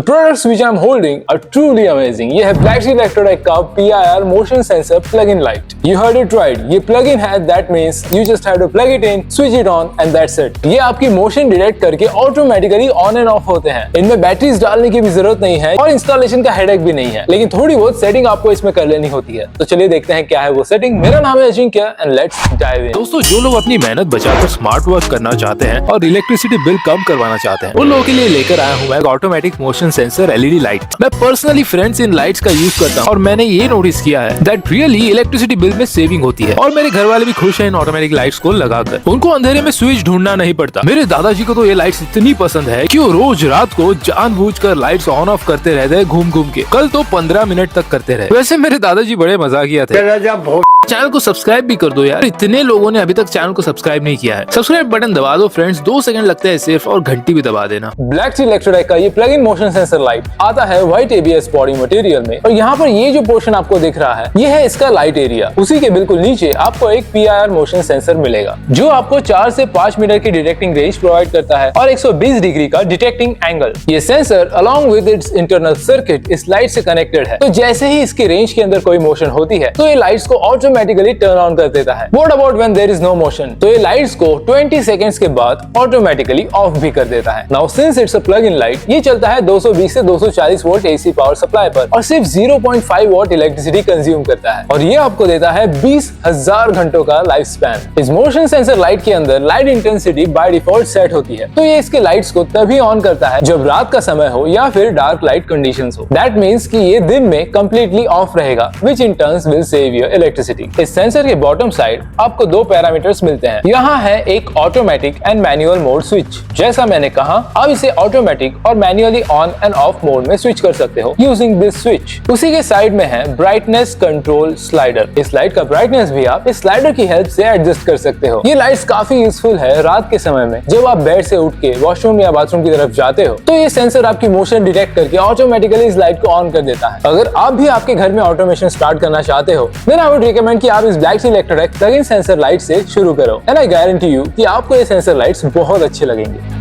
The products which I'm holding are truly amazing. ये है BlackSea Electrotech का PIR motion sensor plug-in light. You heard it right. ये plug-in है, that means you just have to plug it in, switch it on and that's it. ये आपकी motion detect करके automatically on end of होते हैं। इनमें batteries डालने की भी जरूरत नहीं है और इंस्टॉलेशन का हेडेक भी नहीं है, लेकिन थोड़ी बहुत सेटिंग आपको इसमें कर लेनी होती है। तो चलिए देखते हैं क्या है वो सेटिंग। मेरा नाम है Ajinkya and let's dive in. दोस्तों, जो लोग अपनी मेहनत बचाकर स्मार्ट वर्क करना चाहते हैं और इलेक्ट्रिसिटी बिल कम करवाना चाहते हैं, उन लोगों के लिए लेकर आया हूँ मैं automatic motion sensor LED light. मैं पर्सनली फ्रेंड्स इन लाइट्स का यूज करता हूँ और मैंने ये नोटिस किया है दैट रियली इलेक्ट्रिसिटी बिल में सेविंग होती है और मेरे घर वाले भी खुश हैं इन ऑटोमेटिक लाइट्स को लगाकर। उनको अंधेरे में स्विच ढूंढना नहीं पड़ता। मेरे दादाजी को तो ये लाइट्स इतनी पसंद है कि वो रोज रात को जानबूझकर लाइट्स ऑन ऑफ करते रहते हैं घूम घूम के। कल तो 15 मिनट तक करते रहे। वैसे मेरे दादाजी बड़े मजाकिया थे। चैनल को सब्सक्राइब भी कर दो यार, इतने लोगों ने अभी तक चैनल को सब्सक्राइब नहीं किया है। सब्सक्राइब बटन दबा दो फ्रेंड्स, 2 सेकंड लगते हैं सिर्फ, और घंटी भी दबा देना। BlackSea Electrotech का ये plug in motion sensor light आता है व्हाइट ABS बॉडी मटेरियल में और यहाँ पर ये जो पोर्शन आपको दिख रहा है ये है इसका लाइट एरिया। उसी के बिल्कुल नीचे आपको एक PIR मोशन सेंसर मिलेगा जो आपको 4 से 5 मीटर की डिटेक्टिंग रेंज प्रोवाइड करता है और 120 डिग्री का डिटेक्टिंग एंगल। ये sensor along with its internal circuit इस लाइट से कनेक्टेड है, तो जैसे ही इसकी रेंज के अंदर कोई मोशन होती है तो ये लाइट्स को ऑटोमेटिकली टर्न ऑन कर देता है। What about when there is no motion? तो ये लाइट्स को 20 सेकंड्स के बाद ऑटोमेटिकली ऑफ भी कर देता है। Now since it's a plug-in light, ये चलता है 220 से 240 वोल्ट AC पावर सप्लाई पर और सिर्फ 0.5 वॉट इलेक्ट्रिसिटी कंज्यूम करता है और ये आपको देता है 20,000 घंटों का लाइफ स्पैन। इस मोशन सेंसर लाइट के अंदर light intensity by default set होती है, तो ये इसके लाइट्स को तभी ऑन करता है जब रात का समय हो या फिर डार्क लाइट कंडीशंस हो। That means कि ये दिन में completely ऑफ रहेगा, which in turn will save your electricity। इस सेंसर के बॉटम साइड आपको 2 पैरामीटर्स मिलते हैं। यहाँ है एक automatic and manual mode switch. जैसा मैंने कहा, आप इसे ऑटोमेटिक और manually on end of mode में स्विच कर सकते हो यूजिंग दिस स्विच। उसी के साइड में है ब्राइटनेस कंट्रोल स्लाइडर। इस लाइट का ब्राइटनेस भी आप इस स्लाइडर की हेल्प से एडजस्ट कर सकते हो। ये लाइट्स काफी यूजफुल है रात के समय में जब आप बेड से उठ के वॉशरूम या बाथरूम की तरफ जाते हो, तो ये सेंसर आपकी मोशन डिटेक्ट करके ऑटोमेटिकली इस लाइट को ऑन कर देता है। अगर आप भी आपके घर में ऑटोमेशन स्टार्ट करना चाहते हो, देन आई वुड रिकमेंड कि आप इस BlackSea Electrotech plug in sensor light से शुरू करो एंड आई गारंटी यू कि आपको ये सेंसर लाइट्स बहुत अच्छे लगेंगे।